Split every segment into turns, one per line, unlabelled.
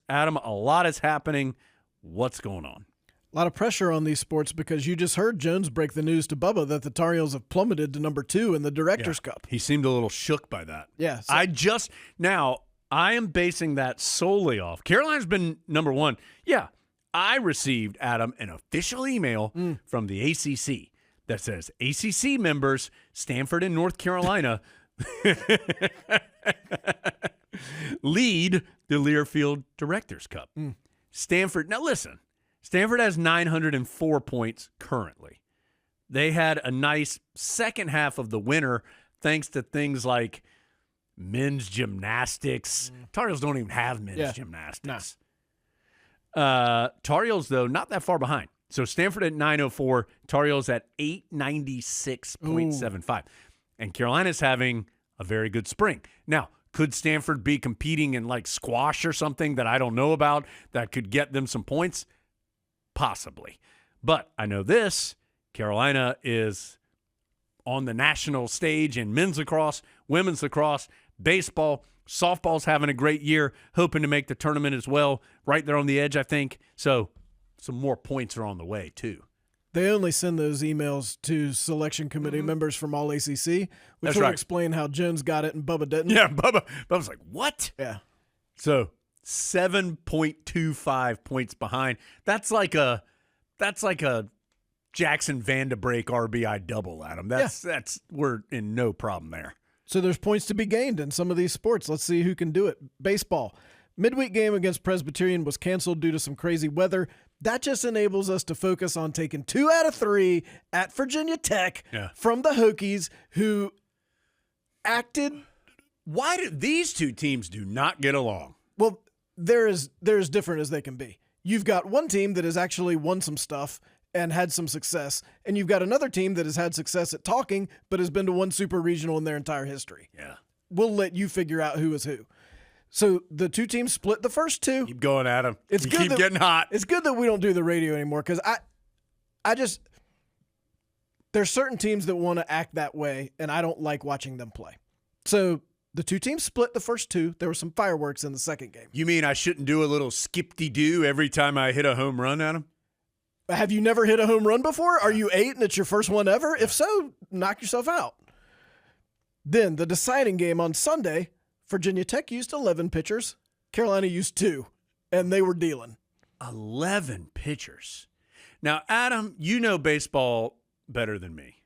Adam, a lot is happening. What's going on?
A lot of pressure on these sports because you just heard Jones break the news to Bubba that the Tar Heels have plummeted to number 2 in the Directors Cup.
He seemed a little shook by that.
Yeah.
I am basing that solely off. Carolina's been number 1. Yeah, I received, Adam, an official email from the ACC that says ACC members, Stanford and North Carolina, lead the Learfield Directors Cup. Stanford, now listen, Stanford has 904 points currently. They had a nice second half of the winter thanks to things like men's gymnastics. Tar Heels don't even have men's gymnastics. Tar Heels, though, not that far behind. So Stanford at 904, Tar Heels at 896.75. And Carolina's having a very good spring. Now, could Stanford be competing in like squash or something that I don't know about that could get them some points? Possibly. But I know this, Carolina is on the national stage in men's lacrosse, women's lacrosse, baseball, softball's having a great year, hoping to make the tournament as well. Right there on the edge, I think. So some more points are on the way, too.
They only send those emails to selection committee members from all ACC, which will explain how Jones got it and Bubba didn't.
Yeah, Bubba's like, what?
Yeah.
So 7.25 points behind. That's like a Jackson Vandebrake RBI double, Adam. That's we're in no problem there.
So there's points to be gained in some of these sports. Let's see who can do it. Baseball. Midweek game against Presbyterian was canceled due to some crazy weather. That just enables us to focus on taking 2 out of 3 at Virginia Tech from the Hokies, who acted.
Why do these two teams do not get along?
Well, they're as different as they can be. You've got one team that has actually won some stuff and had some success, and you've got another team that has had success at talking but has been to one super regional in their entire history.
Yeah.
We'll let you figure out who is who. So the two teams split the first 2.
Keep going, Adam.
It's
you
good
keep getting hot.
It's good that we don't do the radio anymore because I just there's certain teams that want to act that way, and I don't like watching them play. So the two teams split the first 2. There were some fireworks in the second game.
You mean I shouldn't do a little skip-de-doo every time I hit a home run, Adam?
Have you never hit a home run before? Are you 8 and it's your first one ever? If so, knock yourself out. Then the deciding game on Sunday, Virginia Tech used 11 pitchers. Carolina used 2, and they were dealing.
11 pitchers. Now, Adam, you know baseball better than me.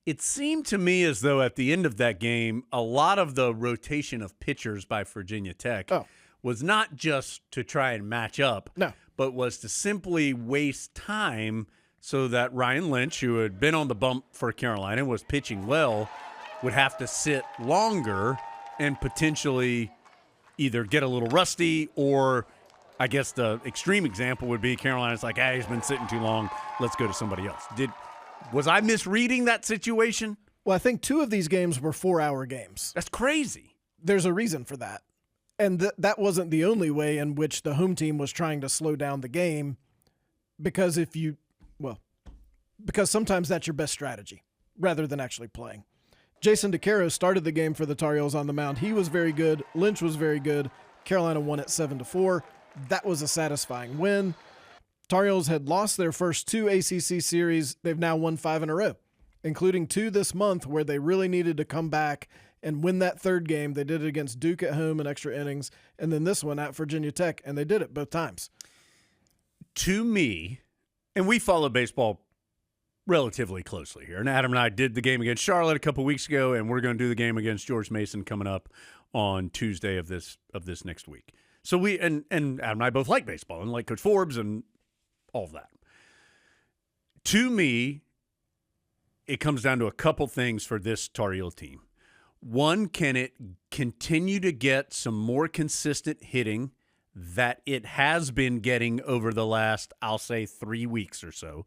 It seemed to me as though at the end of that game, a lot of the rotation of pitchers by Virginia Tech was not just to try and match up, but was to simply waste time so that Ryan Lynch, who had been on the bump for Carolina, was pitching well, would have to sit longer and potentially either get a little rusty or I guess the extreme example would be Carolina's like, hey, he's been sitting too long. Let's go to somebody else. Was I misreading that situation?
Well, I think 2 of these games were 4-hour games.
That's crazy.
There's a reason for that. And that wasn't the only way in which the home team was trying to slow down the game because because sometimes that's your best strategy rather than actually playing. Jason DeCaro started the game for the Tar Heels on the mound. He was very good. Lynch was very good. Carolina won at 7-4. That was a satisfying win. Tar Heels had lost their first 2 ACC series. They've now won 5 in a row, including 2 this month where they really needed to come back and win that third game. They did it against Duke at home in extra innings, and then this one at Virginia Tech, and they did it both times.
To me, and we follow baseball relatively closely here, and Adam and I did the game against Charlotte a couple weeks ago, and we're going to do the game against George Mason coming up on Tuesday of this next week. So we and Adam and I both like baseball and like Coach Forbes and all of that. To me, it comes down to a couple things for this Tar Heel team. One, can it continue to get some more consistent hitting that it has been getting over the last, I'll say, 3 weeks or so?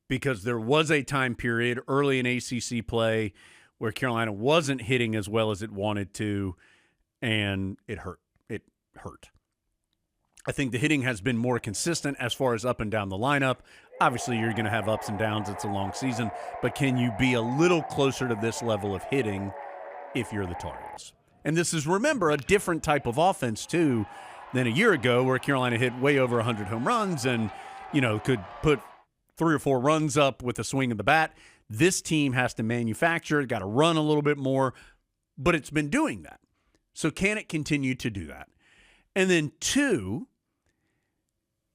Because there was a time period early in ACC play where Carolina wasn't hitting as well as it wanted to, and it hurt. It hurt. I think the hitting has been more consistent as far as up and down the lineup. Obviously, you're going to have ups and downs. It's a long season. But can you be a little closer to this level of hitting if you're the Tar Heels? And this is, remember, a different type of offense, too, than a year ago where Carolina hit way over 100 home runs and, could put 3 or 4 runs up with a swing of the bat. This team has to manufacture, got to run a little bit more, but it's been doing that. So can it continue to do that? And then 2,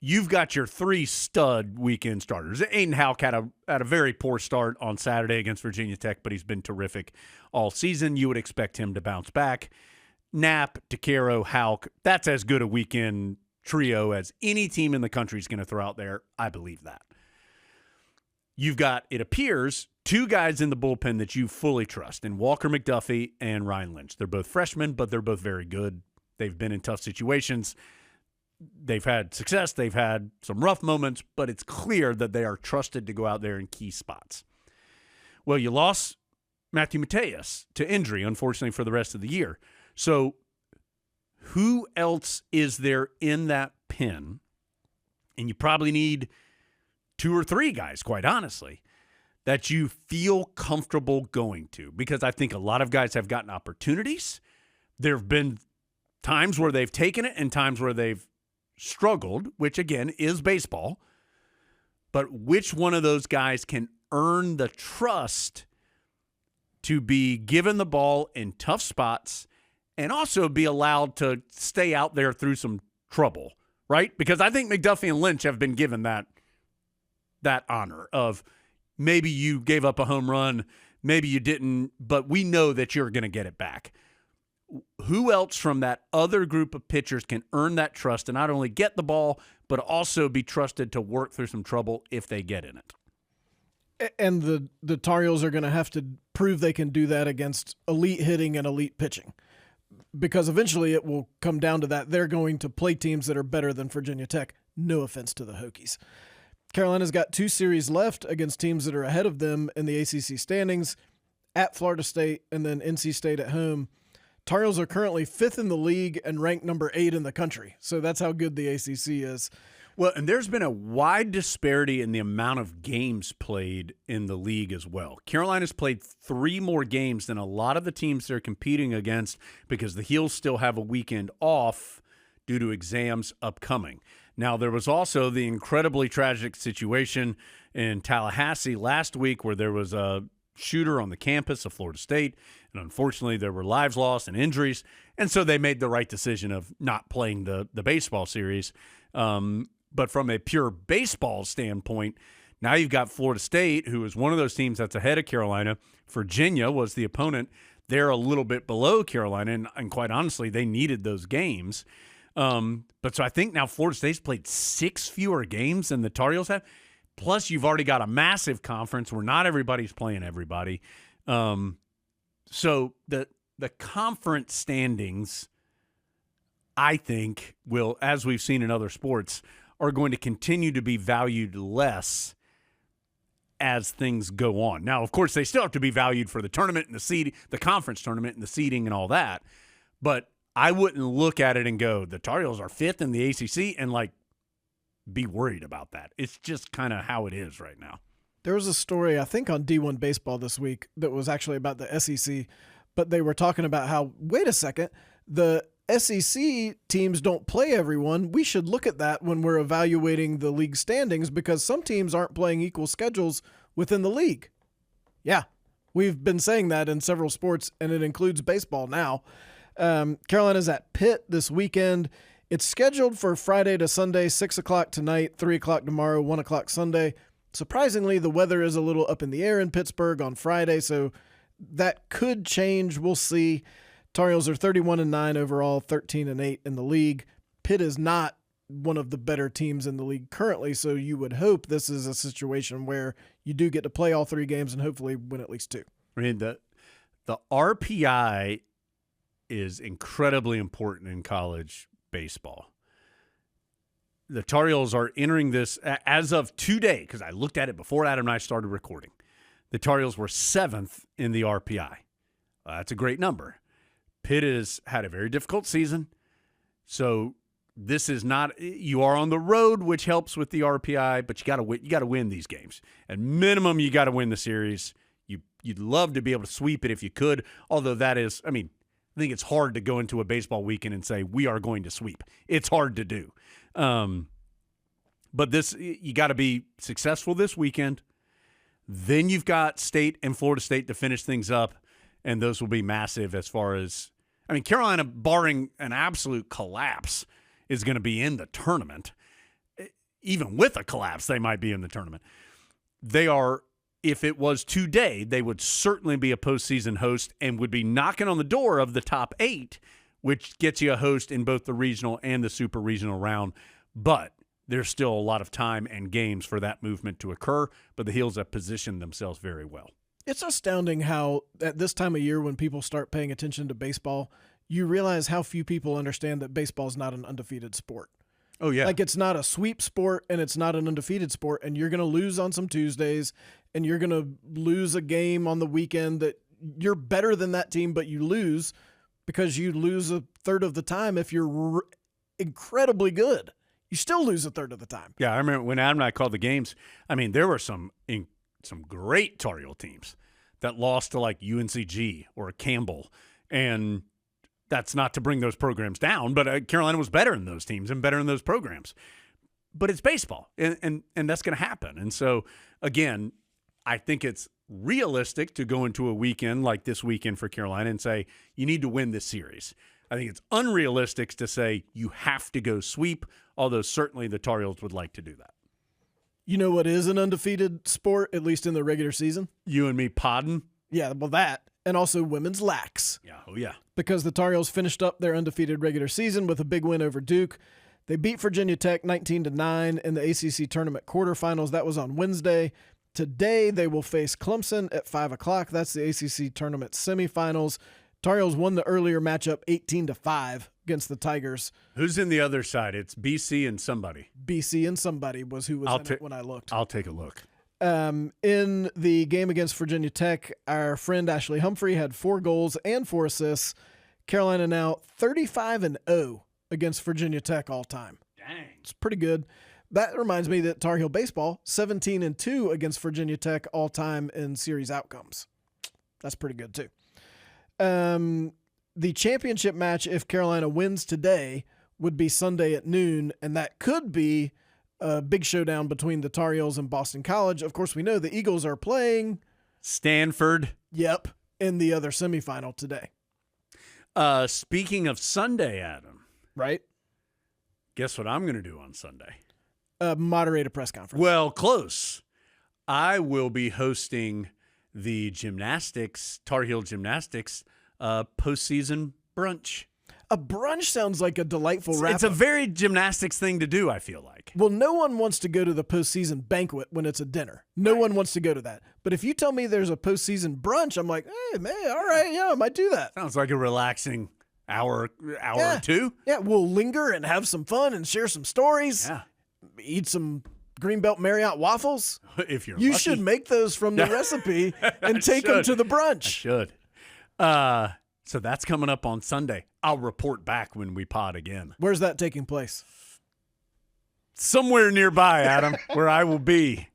you've got your 3 stud weekend starters. Aiden Houck had a very poor start on Saturday against Virginia Tech, but he's been terrific all season. You would expect him to bounce back. Knapp, DeCaro, Houck, that's as good a weekend trio as any team in the country is going to throw out there. I believe that. You've got, it appears, 2 guys in the bullpen that you fully trust, in Walker McDuffie and Ryan Lynch. They're both freshmen, but they're both very good. They've been in tough situations. They've had success. They've had some rough moments, but it's clear that they are trusted to go out there in key spots. Well, you lost Matthew Mateus to injury, unfortunately, for the rest of the year. So who else is there in that pen? And you probably need 2 or 3 guys, quite honestly, that you feel comfortable going to, because I think a lot of guys have gotten opportunities. There have been times where they've taken it and times where they've struggled, which again is baseball. But which one of those guys can earn the trust to be given the ball in tough spots and also be allowed to stay out there through some trouble, right? Because I think McDuffie and Lynch have been given that honor of, maybe you gave up a home run, maybe you didn't, but we know that you're going to get it back. Who else from that other group of pitchers can earn that trust and not only get the ball, but also be trusted to work through some trouble if they get in it?
And the Tar Heels are going to have to prove they can do that against elite hitting and elite pitching, because eventually it will come down to that. They're going to play teams that are better than Virginia Tech. No offense to the Hokies. Carolina's got 2 series left against teams that are ahead of them in the ACC standings, at Florida State and then NC State at home. Tar Heels are currently 5th in the league and ranked number 8 in the country. So that's how good the ACC is.
Well, and there's been a wide disparity in the amount of games played in the league as well. Carolina's played 3 more games than a lot of the teams they're competing against because the Heels still have a weekend off due to exams upcoming. Now, there was also the incredibly tragic situation in Tallahassee last week where there was a shooter on the campus of Florida State, and unfortunately there were lives lost and injuries, and so they made the right decision of not playing the baseball series. But from a pure baseball standpoint, now you've got Florida State, who is one of those teams that's ahead of Carolina. Virginia was the opponent. They're a little bit below Carolina, and quite honestly, they needed those games. But so I think now Florida State's played 6 fewer games than the Tar Heels have. Plus, you've already got a massive conference where not everybody's playing everybody. So the conference standings, I think, will, as we've seen in other sports, are going to continue to be valued less as things go on. Now, of course, they still have to be valued for the tournament and the conference tournament and the seeding and all that. But I wouldn't look at it and go, the Tar Heels are 5th in the ACC and be worried about that. It's just kind of how it is right now.
There was a story, I think, on D1 Baseball this week that was actually about the SEC, but they were talking about how, wait a second, the SEC teams don't play everyone. We should look at that when we're evaluating the league standings because some teams aren't playing equal schedules within the league. Yeah, we've been saying that in several sports, and it includes baseball now. Carolina's at Pitt this weekend. It's scheduled for Friday to Sunday, 6 o'clock tonight, 3 o'clock tomorrow, 1 o'clock Sunday. Surprisingly, the weather is a little up in the air in Pittsburgh on Friday, so that could change. We'll see. Tar Heels are 31-9 overall, 13-8 in the league. Pitt is not one of the better teams in the league currently, so you would hope this is a situation where you do get to play all 3 games and hopefully win at least 2.
I mean, the RPI is incredibly important in college baseball. The Tar Heels are entering this as of today, because I looked at it before Adam and I started recording. The Tar Heels were 7th in the RPI. That's a great number. Pitt has had a very difficult season, so this is not. You are on the road, which helps with the RPI, but you got to win. You got to win these games. At minimum, you got to win the series. You'd love to be able to sweep it if you could. Although that is, I mean, I think it's hard to go into a baseball weekend and say we are going to sweep. It's hard to do. But you got to be successful this weekend. Then you've got State and Florida State to finish things up, and those will be massive as far as – I mean, Carolina, barring an absolute collapse, is going to be in the tournament. Even with a collapse, they might be in the tournament. They are – if it was today, they would certainly be a postseason host and would be knocking on the door of the top 8, which gets you a host in both the regional and the super regional round. But there's still a lot of time and games for that movement to occur, but the Heels have positioned themselves very well.
It's astounding how at this time of year when people start paying attention to baseball, you realize how few people understand that baseball is not an undefeated sport.
Oh, yeah.
Like it's not a sweep sport and it's not an undefeated sport, and you're going to lose on some Tuesdays and you're going to lose a game on the weekend that you're better than that team, but you lose because you lose a third of the time if you're incredibly good. You still lose a third of the time.
Yeah, I remember when Adam and I called the games, I mean, there were some great Tar Heel teams that lost to like UNCG or Campbell, and that's not to bring those programs down, but Carolina was better than those teams and better than those programs. But it's baseball, and that's going to happen. And so, again, I think it's realistic to go into a weekend like this weekend for Carolina and say, you need to win this series. I think it's unrealistic to say you have to go sweep, although certainly the Tar Heels would like to do that.
You know what is an undefeated sport, at least in the regular season?
You and me podding?
Yeah, well, that. And also women's lax.
Yeah, oh yeah.
Because the Tar Heels finished up their undefeated regular season with a big win over Duke. They beat Virginia Tech 19-9 in the ACC tournament quarterfinals. That was on Wednesday. Today they will face Clemson at 5 o'clock. That's the ACC tournament semifinals. Tar Heels won the earlier matchup 18-5 against the Tigers.
Who's in the other side? It's BC and somebody.
BC and somebody was who was in it when I looked.
I'll take a look.
In the game against Virginia Tech, our friend Ashley Humphrey had 4 goals and 4 assists. Carolina now 35-0 against Virginia Tech all time.
Dang.
It's pretty good. That reminds me that Tar Heel baseball 17-2 against Virginia Tech all time in series outcomes. That's pretty good too. The championship match, if Carolina wins today, would be Sunday at noon, and that could be a big showdown between the Tar Heels and Boston College. Of course, we know the Eagles are playing
Stanford.
Yep, in the other semifinal today.
Speaking of Sunday, Adam.
Right?
Guess what I'm going to do on Sunday?
Moderate a press conference.
Well, close. I will be hosting the Tar Heel Gymnastics postseason brunch.
A brunch sounds like a delightful wrap-up.
It's a very gymnastics thing to do, I feel like.
Well, no one wants to go to the postseason banquet when it's a dinner. No one wants to go to that. But if you tell me there's a postseason brunch, I'm like, hey, man, all right, yeah, I might do that.
Sounds like a relaxing hour or two.
Yeah, we'll linger and have some fun and share some stories.
Yeah.
Eat some Greenbelt Marriott waffles.
If you're
You
lucky.
should make those from the recipe and take them to the brunch.
I should. So that's coming up on Sunday. I'll report back when we pod again.
Where's that taking place?
Somewhere nearby, Adam, where I will be.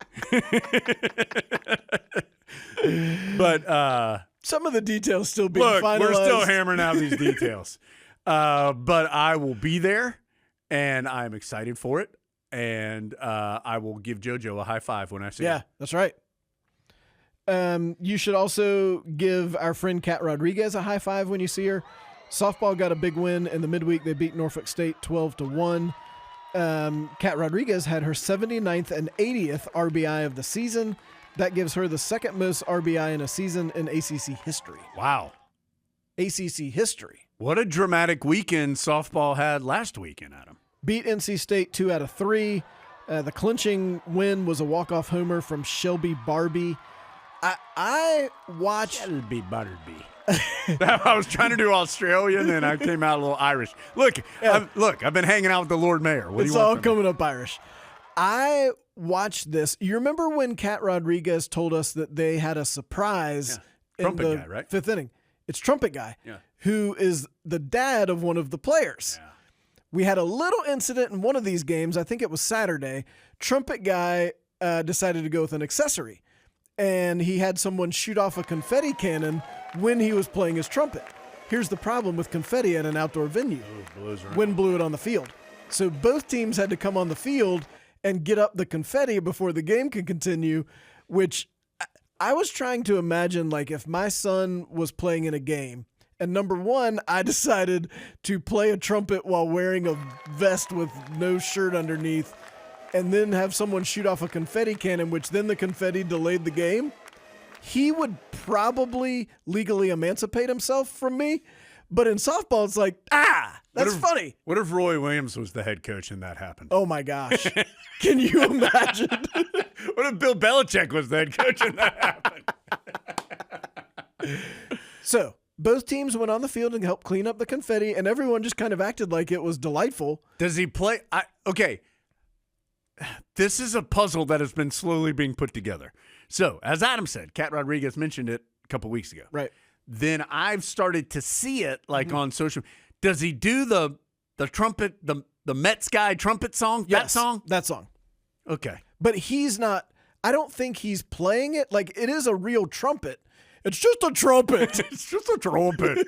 But
some of the details still being
look,
finalized.
we're still hammering out these details. But I will be there, and I'm excited for it. And I will give JoJo a high five when I see him.
Yeah, that's right. You should also give our friend Kat Rodriguez a high five when you see her. Softball got a big win in the midweek. They beat Norfolk State 12-1. Kat Rodriguez had her 79th and 80th RBI of the season. That gives her the second most RBI in a season in ACC history.
Wow.
ACC history.
What a dramatic weekend softball had last weekend, Adam.
Beat NC State 2 out of 3. The clinching win was a walk-off homer from Shelby Barbie. I watched
Shelby Barbie. I was trying to do Australian, and I came out a little Irish. Look, I've been hanging out with the Lord Mayor. What
it's
do you want
all
from
coming
me?
up Irish. I watched this. You remember when Kat Rodriguez told us that they had a surprise in
Trumpet
the
guy, right?
5th inning? It's Trumpet Guy,
Yeah.
who is the dad of one of the players.
Yeah.
We had a little incident in one of these games. I think it was Saturday. Trumpet Guy decided to go with an accessory, and he had someone shoot off a confetti cannon when he was playing his trumpet. Here's the problem with confetti at an outdoor venue.
blows around.
Wind blew it on the field. So both teams had to come on the field and get up the confetti before the game could continue, which I was trying to imagine, like, if my son was playing in a game and number one, I decided to play a trumpet while wearing a vest with no shirt underneath and then have someone shoot off a confetti cannon, which then the confetti delayed the game, he would probably legally emancipate himself from me. But in softball, it's like, that's funny.
What if Roy Williams was the head coach and that happened?
Oh, my gosh. Can you imagine?
What if Bill Belichick was the head coach and that happened?
So both teams went on the field and helped clean up the confetti, and everyone just kind of acted like it was delightful.
Does he play? Okay. This is a puzzle that has been slowly being put together. So, as Adam said, Cat Rodriguez mentioned it a couple weeks ago.
Right.
Then I've started to see it on social. Does he do the trumpet, the Mets guy trumpet song?
Yes,
that song?
That song.
Okay.
But he's not, I don't think he's playing it. Like, it is a real trumpet. It's just a trumpet.
It's just a trumpet.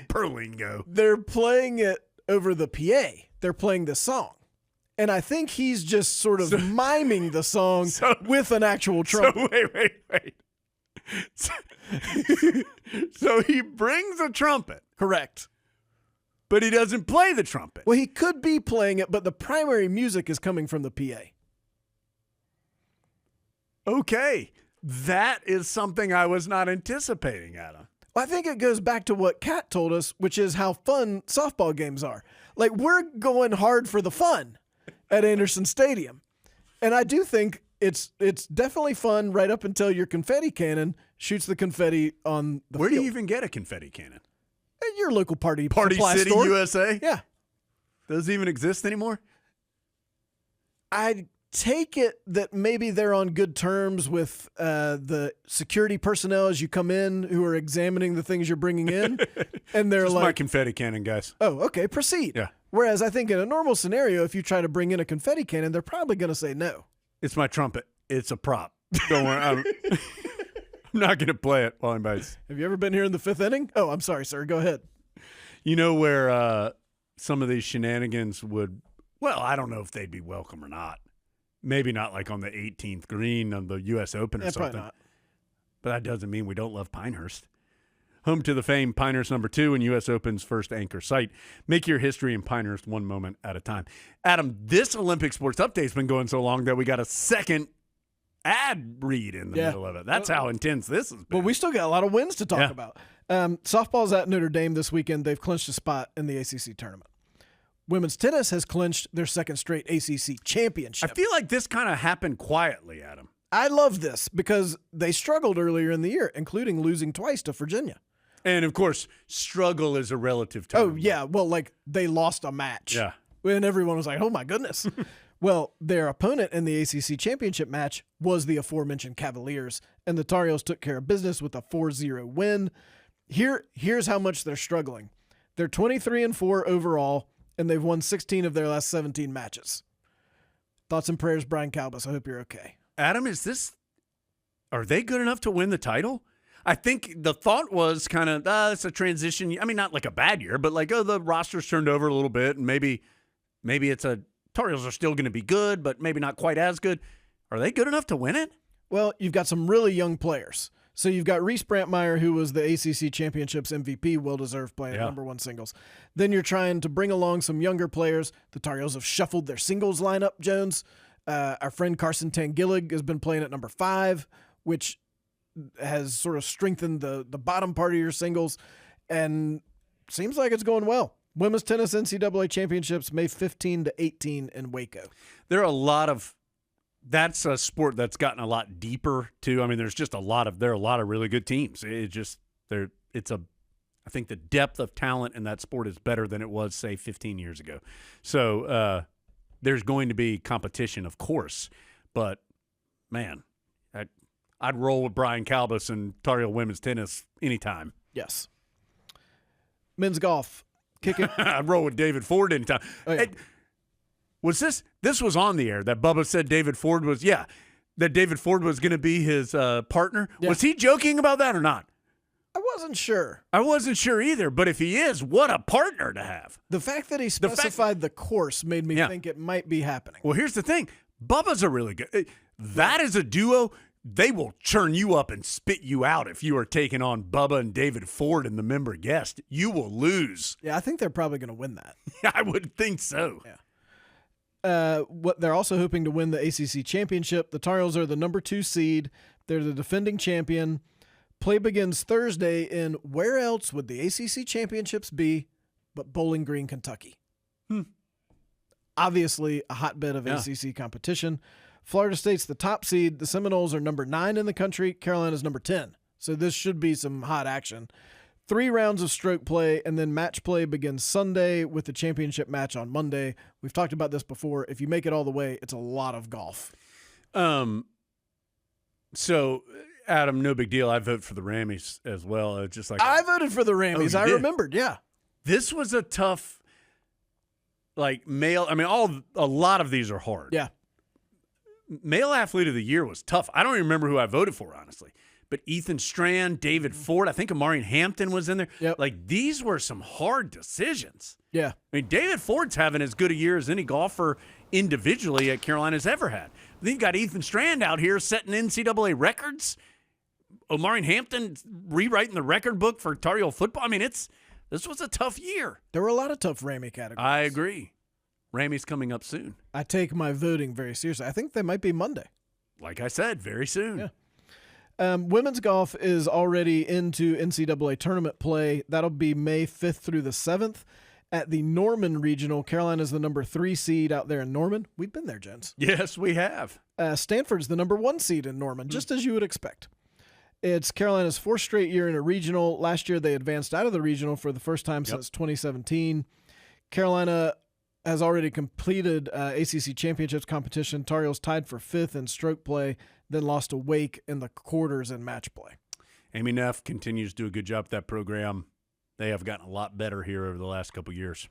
Perlingo.
They're playing it over the PA. They're playing the song. And I think he's just sort of miming the song with an actual trumpet.
So wait. So he brings a trumpet.
Correct.
But he doesn't play the trumpet.
Well, he could be playing it, but the primary music is coming from the PA.
Okay. That is something I was not anticipating, Adam.
Well, I think it goes back to what Kat told us, which is how fun softball games are. Like, we're going hard for the fun at Anderson Stadium. And I do think it's definitely fun right up until your confetti cannon shoots the confetti on the
Where
field.
do you even get a confetti cannon?
At your local Party
City
store.
USA?
Yeah.
Does it even exist anymore?
I take it that maybe they're on good terms with the security personnel as you come in who are examining the things you're bringing in. And they're
Just
like,
my confetti cannon, guys.
oh, okay, proceed.
Yeah.
Whereas I think in a normal scenario, if you try to bring in a confetti cannon, they're probably going to say no.
It's my trumpet. It's a prop. Don't worry. I'm not going to play it while anybody's.
Have you ever been here in the fifth inning? Oh, I'm sorry, sir. Go ahead.
You know where some of these shenanigans would, well, I don't know if they'd be welcome or not. Maybe not like on the 18th green on the U.S. Open or something.
Probably not.
But that doesn't mean we don't love Pinehurst. Home to the famed Pinehurst #2 and U.S. Open's first anchor site. Make your history in Pinehurst one moment at a time. Adam, this Olympic Sports Update's been going so long that we got a second ad read in the middle of it. That's how intense this has been.
Well, we still got a lot of wins to talk about. Softball's at Notre Dame this weekend. They've clinched a spot in the ACC tournament. Women's tennis has clinched their second straight ACC championship.
I feel like this kind of happened quietly, Adam.
I love this because they struggled earlier in the year, including losing twice to Virginia.
And, of course, struggle is a relative term.
Oh, yeah. Well, like, they lost a match.
Yeah.
And everyone was like, oh, my goodness. Well, their opponent in the ACC championship match was the aforementioned Cavaliers, and the Tar Heels took care of business with a 4-0 win. Here's how much they're struggling. They're 23-4 overall, and they've won 16 of their last 17 matches. Thoughts and prayers, Brian Calbus. I hope you're okay.
Adam, are they good enough to win the title? I think the thought was kind of, it's a transition. I mean, not like a bad year, but like, the roster's turned over a little bit, and maybe it's Tar Heels are still going to be good, but maybe not quite as good. Are they good enough to win it?
Well, you've got some really young players. So you've got Reese Brantmeyer, who was the ACC Championships MVP, well-deserved playing at #1 singles. Then you're trying to bring along some younger players. The Tar Heels have shuffled their singles lineup, Jones. Our friend Carson Tangillig has been playing at #5, which has sort of strengthened the bottom part of your singles, and seems like it's going well. Women's tennis NCAA championships May 15 to 18 in Waco.
That's a sport that's gotten a lot deeper too. I mean, there are a lot of really good teams. I think the depth of talent in that sport is better than it was, say, 15 years ago. So there's going to be competition, of course, but man, I'd roll with Brian Calbus and Tar Heel women's tennis anytime.
Yes. Men's golf. Kicking.
I'd roll with David Ford anytime.
Oh, yeah.
This was on the air that Bubba said David Ford was going to be his partner.
Yeah.
Was he joking about that or not?
I wasn't sure.
I wasn't sure either, but if he is, what a partner to have.
The fact that he specified the course made me think it might be happening.
Well, here's the thing. Bubba's a really good. That is a duo. They will churn you up and spit you out if you are taking on Bubba and David Ford and the member guest. You will lose.
Yeah, I think they're probably going to win that.
I would think so.
Yeah. What they're also hoping to win the ACC championship. The Tar Heels are the number 2 seed. They're the defending champion. Play begins Thursday in where else would the ACC championships be but Bowling Green, Kentucky? Obviously a hotbed of ACC competition. Florida State's the top seed. The Seminoles are number 9 in the country. Carolina's number 10. So this should be some hot action. 3 rounds of stroke play, and then match play begins Sunday with the championship match on Monday. We've talked about this before. If you make it all the way, it's a lot of golf.
So, Adam, no big deal. I vote for the Rammies as well. Just like
I voted for the Rammies. I remembered, yeah.
This was a tough, male. I mean, a lot of these are hard.
Yeah.
Male Athlete of the Year was tough. I don't even remember who I voted for, honestly. But Ethan Strand, David Ford, I think Amari Hampton was in there.
Yep.
These were some hard decisions.
Yeah.
I mean, David Ford's having as good a year as any golfer individually at Carolina's ever had. Then you've got Ethan Strand out here setting NCAA records. Omari Hampton rewriting the record book for Tar Heel football. I mean, this was a tough year.
There were a lot of tough Rammy categories.
I agree. Rammy's coming up soon.
I take my voting very seriously. I think they might be Monday.
Like I said, very soon.
Yeah. Women's golf is already into NCAA tournament play. That'll be May 5th through the 7th at the Norman Regional. Carolina's the number 3 seed out there in Norman. We've been there, gents.
Yes, we have.
Stanford's the number 1 seed in Norman, just as you would expect. It's Carolina's 4th straight year in a regional. Last year, they advanced out of the regional for the first time since 2017. Carolina has already completed ACC championships competition. Tar Heels tied for 5th in stroke play, then lost to Wake in the quarters in match play.
Amy Neff continues to do a good job with that program. They have gotten a lot better here over the last couple of years.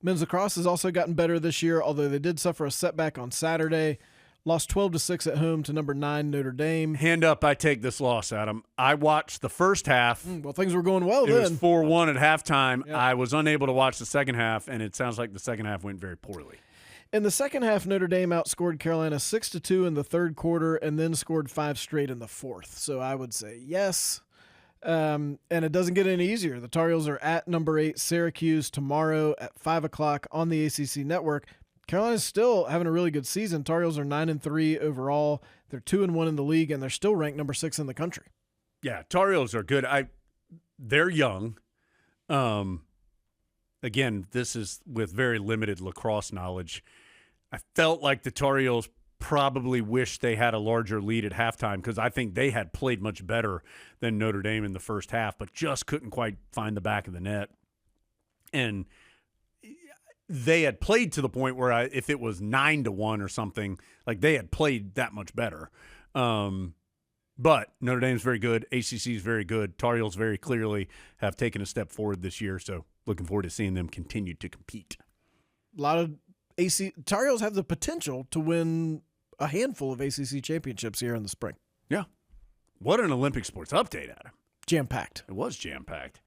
Men's lacrosse has also gotten better this year, although they did suffer a setback on Saturday. Lost 12-6 at home to number 9 Notre Dame.
Hand up, I take this loss, Adam. I watched the first half.
Well, things were going well
then. It was 4-1 at halftime.
Yep.
I was unable to watch the second half, and it sounds like the second half went very poorly.
In the second half, Notre Dame outscored Carolina 6-2 in the third quarter and then scored 5 straight in the fourth. So I would say yes. And it doesn't get any easier. The Tar Heels are at number 8 Syracuse tomorrow at 5 o'clock on the ACC network. Carolina's still having a really good season. Tar Heels are 9-3 overall. They're 2-1 in the league, and they're still ranked number 6 in the country.
Yeah, Tar Heels are good. They're young. Again, this is with very limited lacrosse knowledge. I felt like the Tar Heels probably wished they had a larger lead at halftime because I think they had played much better than Notre Dame in the first half, but just couldn't quite find the back of the net. And they had played to the point where if it was 9-1 or something, like they had played that much better. But Notre Dame's very good. ACC is very good. Tar Heels very clearly have taken a step forward this year, so looking forward to seeing them continue to compete.
A lot of Tar Heels have the potential to win a handful of ACC championships here in the spring.
Yeah. What an Olympic sports update, Adam.
Jam-packed.
It was jam-packed.